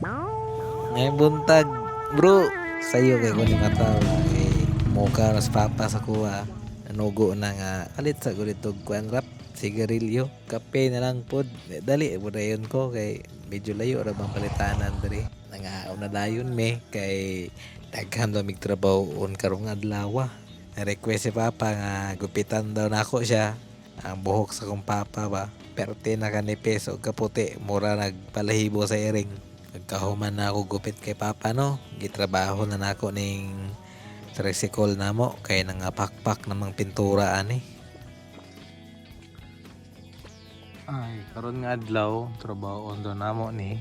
Ngayong buntag, bro. Sayo kay ko ni mataw. Kay muka nas papa sa kuha. Nanugo na nga. Kalit sa gulitog kuan rap. Sigarilyo. Kape na lang pod. Dali, budayon ko. Kay medyo layo ra bang palitanan diri. Nangaon na dayon me. Kay daghan daw mig trabaho on karong adlaw. Na-request si papa nga gupitan daw nako siya. Ang buhok sa kong papa ba. Perte na kanipis o kaputi. Mura nagpalahibo sa iring. Nagkahuman na ako gupit kay papa no. Gitrabaho na nako ning tricycle namo kay nangapakpak namang pintura ani. Ay, karon nga adlaw trabaho on do namo ni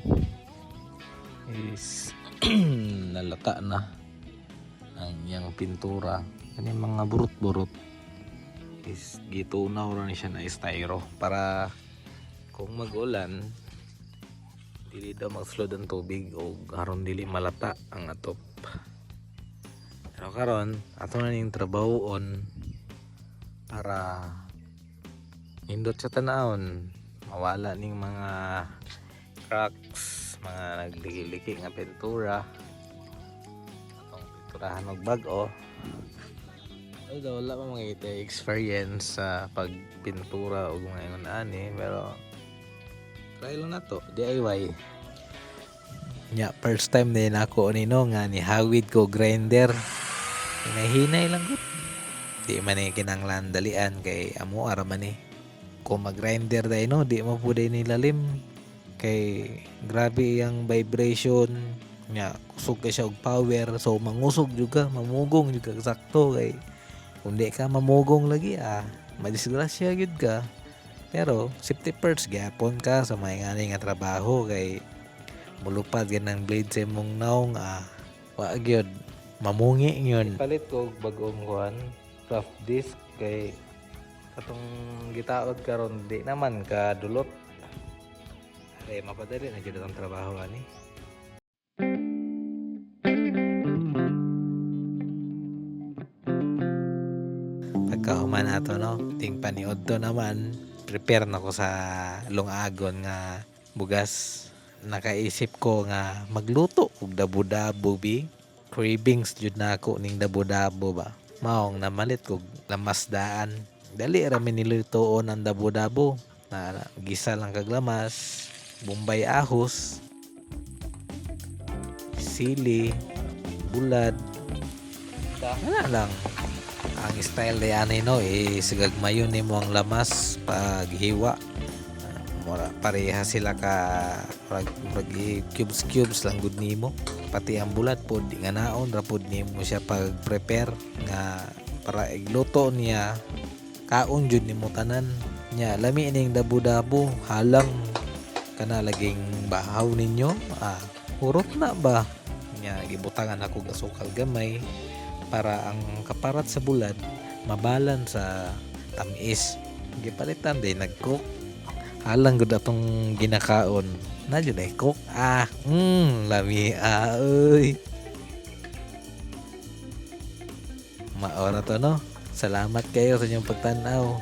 is nalata na ang yang pintura. Kani mga burot-burot is gitunaw ra ni siya na styro para kung mag-ulan dili daw mag-flood ang tubig o karon dili malata ang atop. Pero karon ato na ning trabahoon para nindot sa tanahon mawala ning mga cracks, mga nagliki-liki nga pintura. Atong pinturahan og bag-o. Although wala pa mga experience sa pagpintura o mga ingon ani pero try lang na to, DIY. Nya, first time din ako nino nga ni hawid ko grinder. Hinahinay lang gud. Di man ni kinanglan dalian kay amo ara man ni. Kung mag-grinder dai no, di mo pud ni lalim. Kay grabe ang vibration. Nya, kusog ka siya og power. So mangusog juga, mamugong juga sakto kay kung di ka mamugong lagi madisgrasya gid ka. Pero safety first gyapon ka sa may ngani nga trabaho kay mulupad ganang blade sa imong naong wa gyud mamungi yun. Palit ko og bag-ong kuan soft disc kay katong gitaod karon di naman ka dulot. Kay mapadali na gyud ang trabaho ani. Pagkahuman nato no, ting paniod to naman prepare na ko sa lungagon nga bugas. Nakaisip ko nga magluto og dabo-dabo bi. Cravings jud na ako ning dabo-dabo ba. Maong namalit kog lamasdaan. Dali ra mi nilutoon ang dabo-dabo. Na gisa lang kag lamas, bombay ahos, sili, bulad. Wala lang. Ang style ni no is gagmayon nimo ang lamas pag hiwa. Mura pareha sila ka cubes lang gud nimo. Pati ang bulat pod nga naon ra pod nimo siya pag prepare nga para igluto niya kaon jud nimo tanan. Nya lami ning dabo-dabo halang kana laging bahaw ninyo. Hurot na ba? Nya gibutangan ako gasukal gamay para ang kaparat sa bulad mabalan sa tamis. Gipalitan din nag-cook. Halang gud atong ginakaon. Na jud ay cook. Lami oy. Maora to no. Salamat kayo sa inyong pagtanaw.